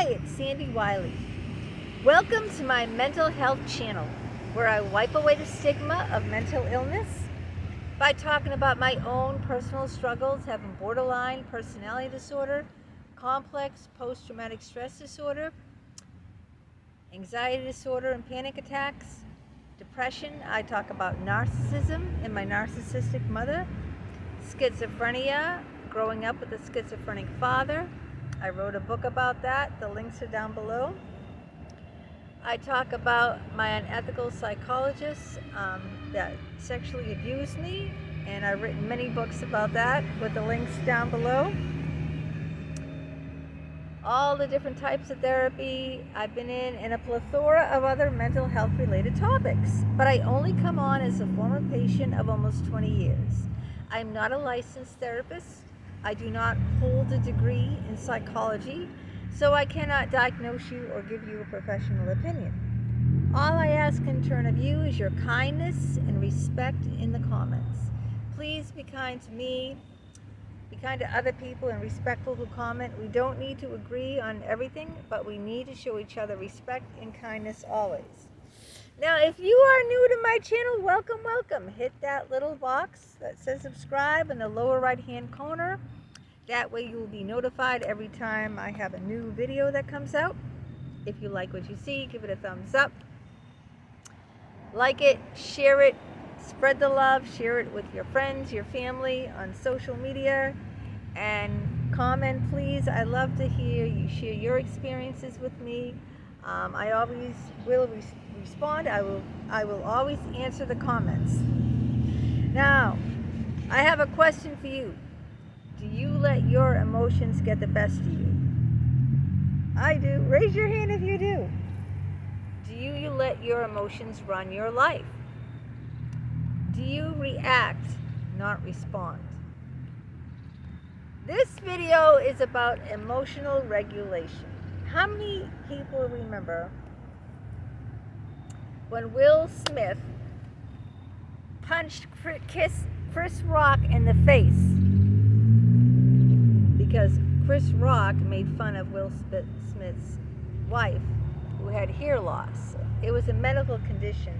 it's Sandy Wyllie. Welcome to my mental health channel, where I wipe away the stigma of mental illness by talking about my own personal struggles, having borderline personality disorder, complex post-traumatic stress disorder, anxiety disorder and panic attacks, depression. I talk about narcissism and my narcissistic mother, schizophrenia, growing up with a schizophrenic father. I wrote a book about that. The links are down below. I talk about my unethical psychologist that sexually abused me, and I've written many books about that with the links down below. All the different types of therapy I've been in, and a plethora of other mental health related topics. But I only come on as a former patient of almost 20 years. I'm not a licensed therapist. I do not hold a degree in psychology, so I cannot diagnose you or give you a professional opinion. All I ask in turn of you is your kindness and respect in the comments. Please be kind to me, be kind to other people, and respectful who comment. We don't need to agree on everything, but we need to show each other respect and kindness always. Now, if you are new to my channel, welcome, welcome. Hit that little box that says subscribe in the lower right-hand corner. That way you will be notified every time I have a new video that comes out. If you like what you see, give it a thumbs up. Like it, share it, spread the love, share it with your friends, your family on social media, and comment, please. I love to hear you share your experiences with me. I always will respond. I will always answer the comments. Now, I have a question for you. Do you let your emotions get the best of you? I do. Raise your hand if you do. Do you let your emotions run your life? Do you react, not respond? This video is about emotional regulation. How many people remember when Will Smith punched Chris Rock in the face because Chris Rock made fun of Will Smith's wife who had hair loss? It was a medical condition.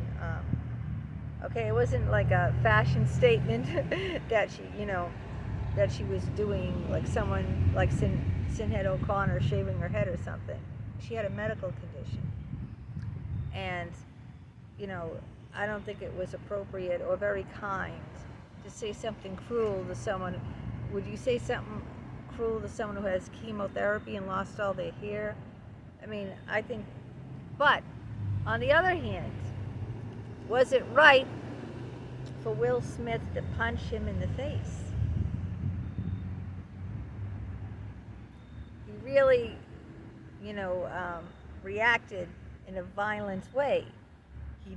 Okay, it wasn't like a fashion statement that she was doing, like someone like Sinead O'Connor shaving her head or something. She had a medical condition, and I don't think it was appropriate or very kind to say something cruel to someone. Would you say something cruel to someone who has chemotherapy and lost all their hair? I mean, I think, but on the other hand, was it right for Will Smith to punch him in the face? He really, reacted in a violent way. He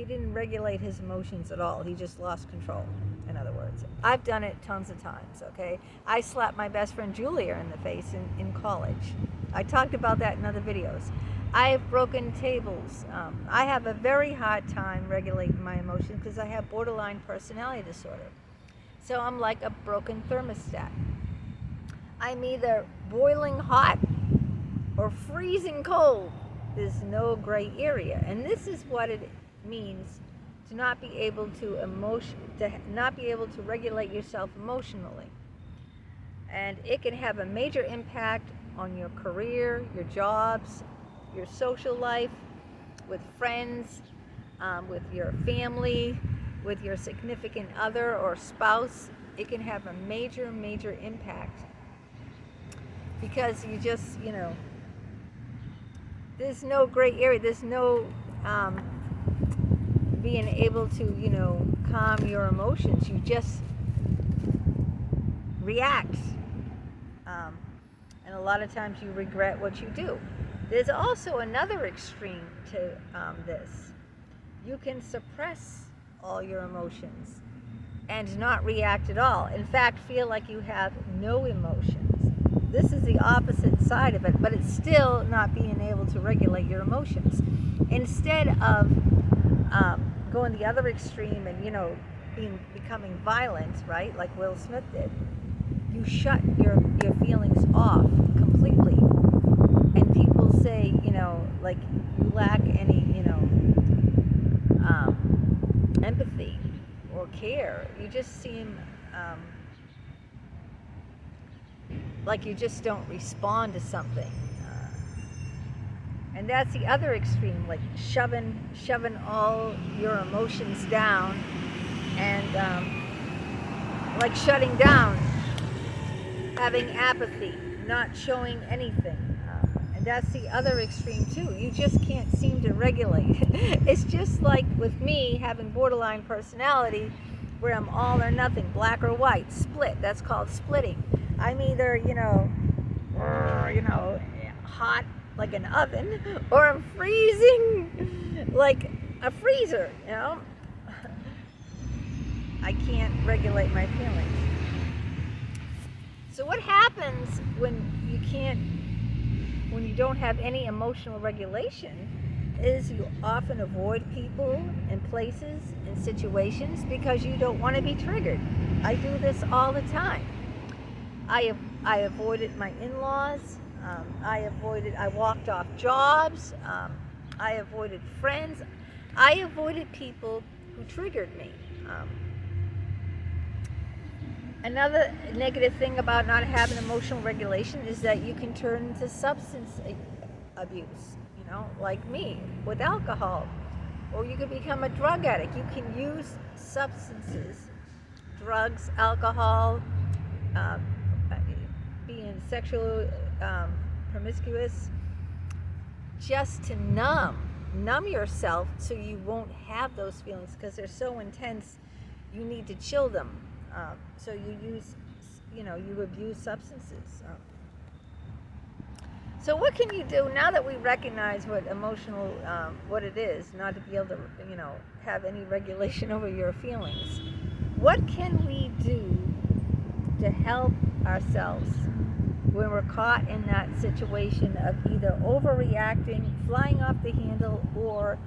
didn't regulate his emotions at all. He just lost control, in other words. I've done it tons of times, okay? I slapped my best friend Julia in the face in college. I talked about that in other videos. I have broken tables. I have a very hard time regulating my emotions because I have borderline personality disorder. So I'm like a broken thermostat. I'm either boiling hot or freezing cold. There's no gray area. And this is what it means to not be able to regulate yourself emotionally. And it can have a major impact on your career, your jobs, your social life, with friends, with your family, with your significant other or spouse. It can have a major, major impact because you just, there's no gray area. There's no being able to, calm your emotions. You just react. And a lot of times you regret what you do. There's also another extreme to this. You can suppress all your emotions and not react at all. In fact, feel like you have no emotions. This is the opposite side of it, but it's still not being able to regulate your emotions. Instead of going the other extreme and becoming violent, right, like Will Smith did, you shut your feelings off completely. And people say, like you lack any, empathy or care. You just seem like you just don't respond to something. And that's the other extreme, like shoving all your emotions down and like shutting down, having apathy, not showing anything. And that's the other extreme too. You just can't seem to regulate. It's just like with me having borderline personality, where I'm all or nothing, black or white, split. That's called splitting. I'm either, hot like an oven, or I'm freezing like a freezer, I can't regulate my feelings. So what happens when you don't have any emotional regulation is you often avoid people and places and situations because you don't want to be triggered. I do this all the time. I avoided my in-laws. I walked off jobs. I avoided friends. I avoided people who triggered me. Another negative thing about not having emotional regulation is that you can turn into substance abuse, like me with alcohol. Or you could become a drug addict. You can use substances, drugs, alcohol, being sexually promiscuous, just to numb yourself so you won't have those feelings because they're so intense. You need to chill them. So you use, you abuse substances. So what can you do now that we recognize what emotional, what it is, not to be able to, have any regulation over your feelings? What can we do to help ourselves when we're caught in that situation of either overreacting, flying off the handle, or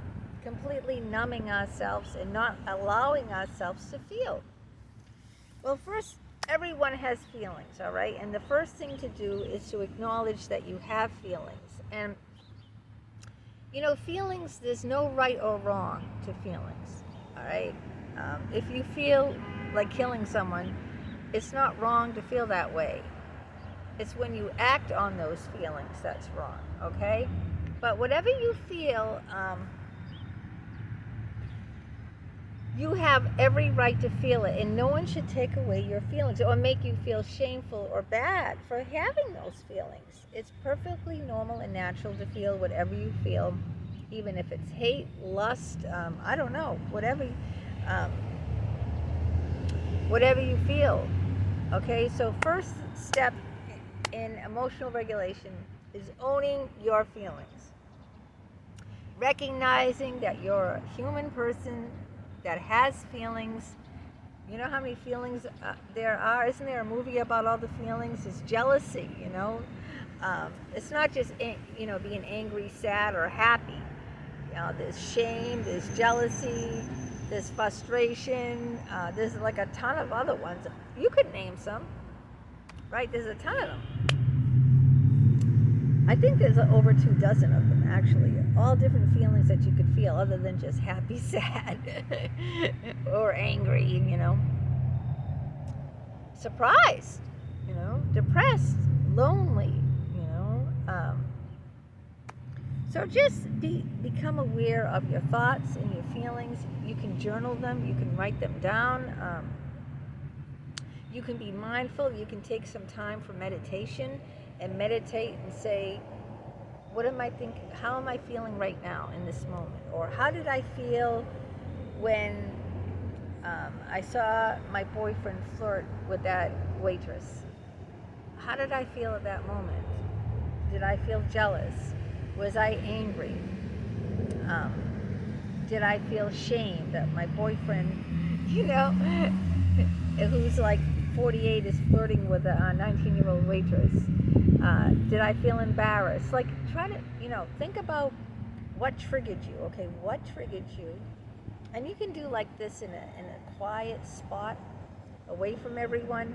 completely numbing ourselves and not allowing ourselves to feel? Well, first, everyone has feelings, all right? And the first thing to do is to acknowledge that you have feelings. And, feelings, there's no right or wrong to feelings, all right? If you feel like killing someone, it's not wrong to feel that way. It's when you act on those feelings that's wrong, okay? But whatever you feel, you have every right to feel it, and no one should take away your feelings or make you feel shameful or bad for having those feelings. It's perfectly normal and natural to feel whatever you feel, even if it's hate, lust, I don't know, whatever you feel. Okay, so first step in emotional regulation is owning your feelings. Recognizing that you're a human person that has feelings. You know how many feelings there are? Isn't there a movie about all the feelings? It's jealousy, It's not just, being angry, sad, or happy. There's shame, there's jealousy, there's frustration, there's like a ton of other ones. You could name some, right? There's a ton of them. I think there's over 24 of them, actually. All different feelings that you could feel other than just happy, sad, or angry, Surprised, depressed, lonely, So just become aware of your thoughts and your feelings. You can journal them. You can write them down. You can be mindful. You can take some time for meditation and meditate and say, what am I thinking? How am I feeling right now in this moment? Or how did I feel when I saw my boyfriend flirt with that waitress? How did I feel at that moment? Did I feel jealous? Was I angry? Did I feel shame that my boyfriend, who's like 48 is flirting with a 19-year-old waitress? Did I feel embarrassed? Like, try to, think about what triggered you, okay? What triggered you? And you can do like this in a quiet spot, away from everyone.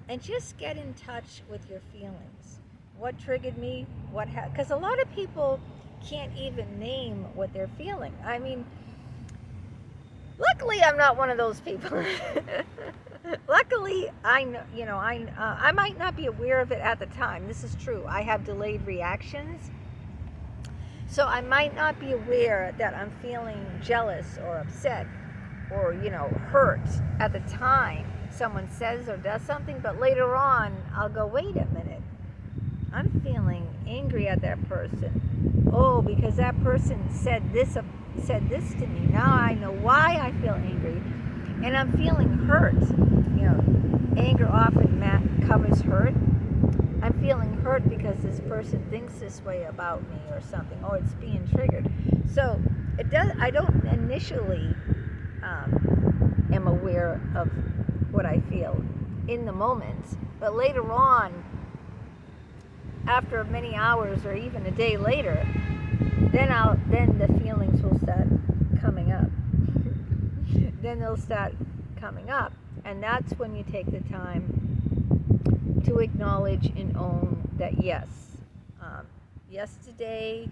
and just get in touch with your feelings. What triggered me? Because a lot of people can't even name what they're feeling. I mean, luckily, I'm not one of those people. Luckily, I know, I might not be aware of it at the time. This is true. I have delayed reactions. So I might not be aware that I'm feeling jealous or upset or, hurt at the time someone says or does something, but later on, I'll go, wait a minute. I'm feeling angry at that person. Oh, because that person said this to me. Now I know why I feel angry, and I'm feeling hurt. Anger often covers hurt. I'm feeling hurt because this person thinks this way about me or something. Oh, it's being triggered. So it does. I don't initially am aware of what I feel in the moment, but later on, after many hours or even a day later, then the feelings will start coming up. Then they'll start coming up, and that's when you take the time to acknowledge and own that yes, yesterday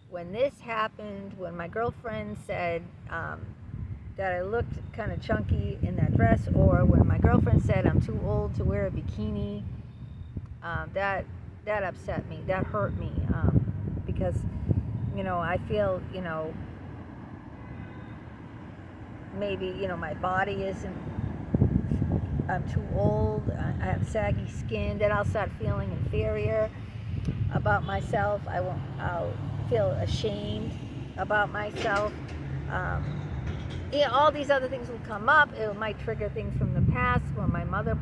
when this happened, when my girlfriend said that I looked kind of chunky in that dress, or when my girlfriend said I'm too old to wear a bikini, that upset me, that hurt me, because I feel maybe my body isn't, I'm too old, I have saggy skin. Then I'll start feeling inferior about myself. I'll feel ashamed about myself. All these other things will come up. It might trigger things from the past when my mother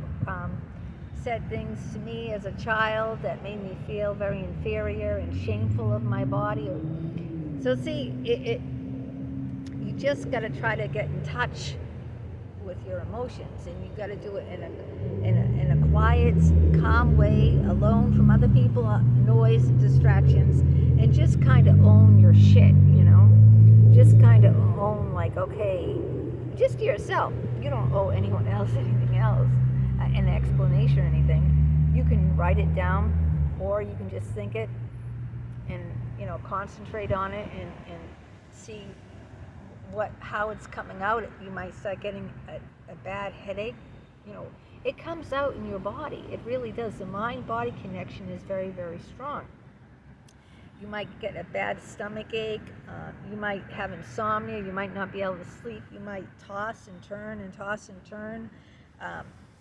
said things to me as a child that made me feel very inferior and shameful of my body. So see, you just got to try to get in touch with your emotions, and you got to do it in a quiet, calm way, alone from other people, noise, distractions, and just kind of own your shit. Just kind of own, like, okay, just to yourself. You don't owe anyone else anything else, an explanation or anything. You can write it down, or you can just think it and concentrate on it and see how it's coming out. You might start getting a bad headache. It comes out in your body. It really does. The mind-body connection is very, very strong. You might get a bad stomach ache. You might have insomnia. You might not be able to sleep. You might toss and turn and toss and turn.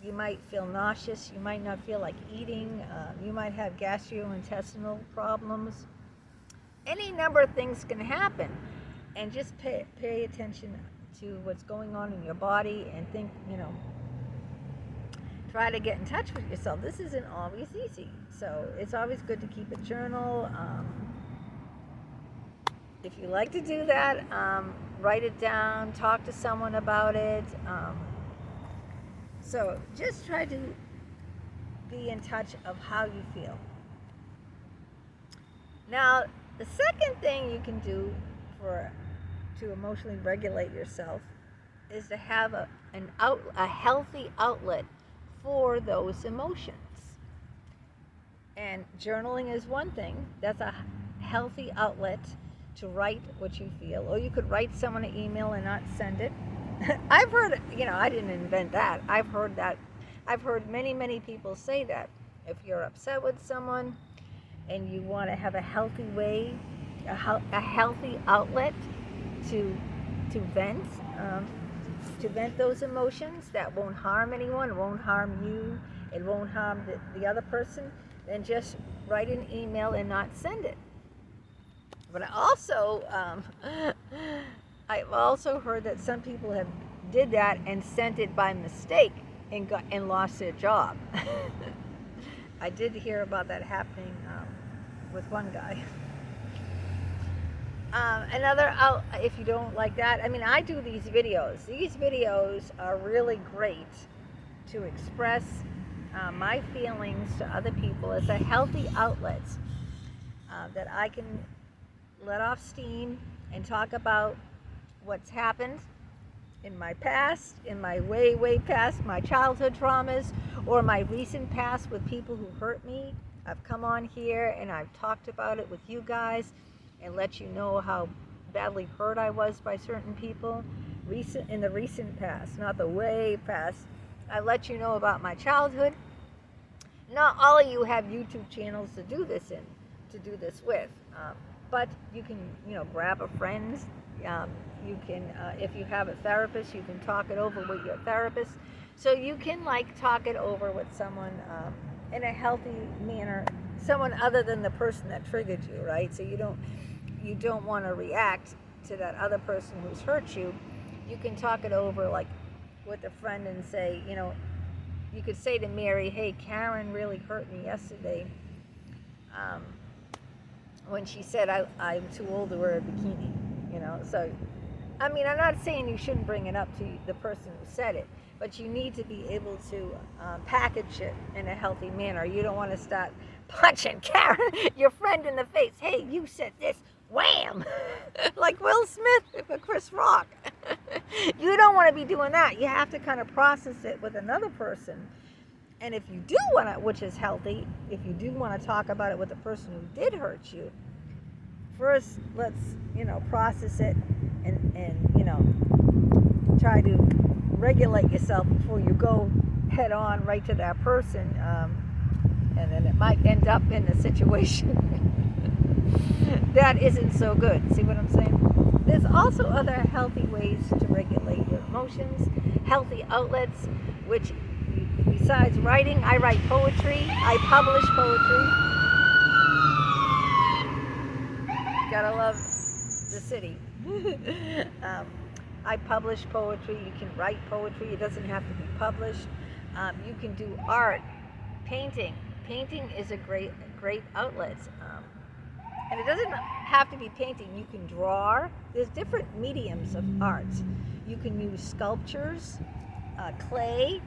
You might feel nauseous. You might not feel like eating. You might have gastrointestinal problems. Any number of things can happen. And just pay attention to what's going on in your body and think, try to get in touch with yourself. This isn't always easy. So it's always good to keep a journal. If you like to do that, write it down, talk to someone about it. So just try to be in touch of how you feel. Now, the second thing you can do to emotionally regulate yourself is to have a healthy outlet for those emotions. And journaling is one thing. That's a healthy outlet to write what you feel. Or you could write someone an email and not send it. I've heard, I didn't invent that. I've heard that. I've heard many, many people say that. If you're upset with someone and you want to have a healthy way, a healthy outlet to vent those emotions that won't harm anyone, it won't harm you, it won't harm the other person, then just write an email and not send it. But I've also heard that some people have did that and sent it by mistake and lost their job. I did hear about that happening with one guy. If you don't like that, I do these videos. These videos are really great to express my feelings to other people as a healthy outlet that I can let off steam and talk about what's happened in my past, in my way past, my childhood traumas, or my recent past with people who hurt me. I've come on here and I've talked about it with you guys and let you know how badly hurt I was by certain people in the recent past, not the way past. I let you know about my childhood. Not all of you have YouTube channels to do this with, but you can, grab a friend. You can, if you have a therapist, you can talk it over with your therapist. So you can talk it over with someone in a healthy manner, someone other than the person that triggered you, right? So you don't want to react to that other person who's hurt you. You can talk it over with a friend and say, you could say to Mary, hey, Karen really hurt me yesterday when she said I'm too old to wear a bikini, So, I'm not saying you shouldn't bring it up to the person who said it, but you need to be able to package it in a healthy manner. You don't want to start punching Karen, your friend, in the face. Hey, you said this. Wham! Like Will Smith with Chris Rock. You don't want to be doing that. You have to kind of process it with another person. And if you do want to, which is healthy, if you do want to talk about it with the person who did hurt you, first let's, process it and try to regulate yourself before you go head on right to that person. And then it might end up in a situation that isn't so good. See what I'm saying? There's also other healthy ways to regulate your emotions, healthy outlets, which besides writing, I write poetry, I publish poetry. Gotta love the city. I publish poetry. You can write poetry. It doesn't have to be published. You can do art, painting. Painting is a great outlet. And it doesn't have to be painting. You can draw. There's different mediums of art. You can use sculptures, clay.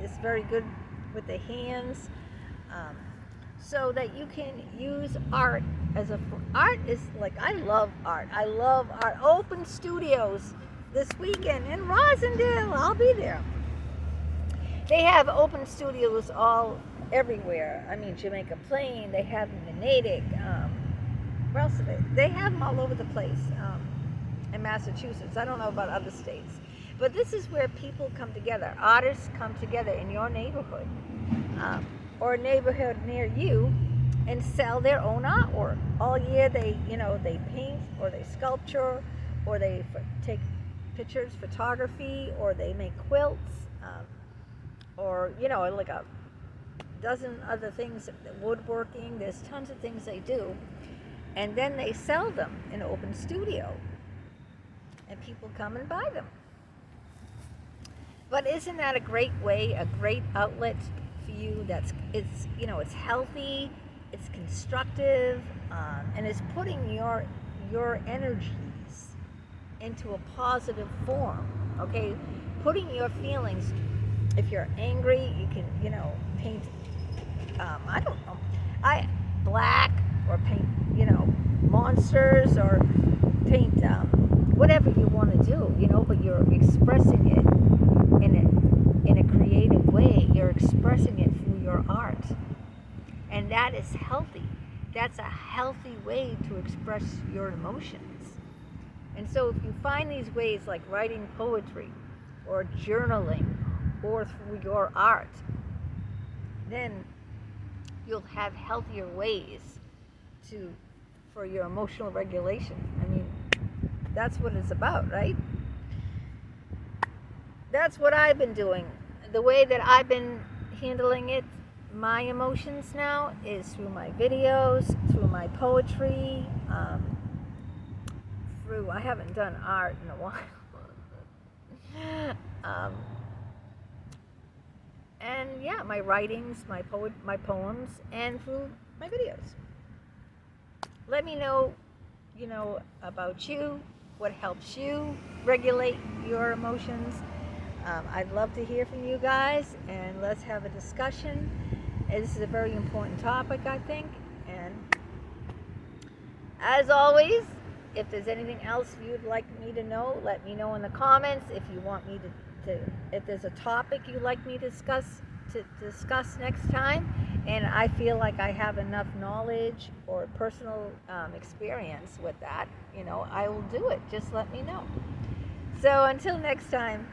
It's very good with the hands. So that you can use art art is I love art. I love art. Open studios this weekend in Rosendale. I'll be there. They have open studios everywhere. Jamaica Plain. They have them in Natick. Where else are they? They have them all over the place in Massachusetts. I don't know about other states. But this is where people come together. Artists come together in your neighborhood or a neighborhood near you and sell their own artwork. All year they paint or they sculpture or they take pictures, photography, or they make quilts or, a dozen other things, woodworking. There's tons of things they do. And then they sell them in an open studio. And people come and buy them. But isn't that a great way, a great outlet for you? It's healthy, it's constructive, and it's putting your energies into a positive form. Okay, putting your feelings. If you're angry, you can paint. I don't know, black or paint monsters or paint whatever you want to do. But you're expressing it in a creative way. You're expressing it through your art. And that is healthy. That's a healthy way to express your emotions. And so if you find these ways like writing poetry or journaling or through your art, then you'll have healthier ways for your emotional regulation. That's what it's about, right? That's what I've been doing. The way that I've been handling it, my emotions now, is through my videos, through my poetry, I haven't done art in a while. And yeah, my writings, my poems, and through my videos. Let me know, about you, what helps you regulate your emotions. I'd love to hear from you guys, and let's have a discussion. This is a very important topic, I think. And as always, If there's anything else you'd like me to know, let me know in the comments. If you want me if there's a topic you'd like me to discuss next time, and I feel like I have enough knowledge or personal experience with that, I will do it. Just let me know. So until next time.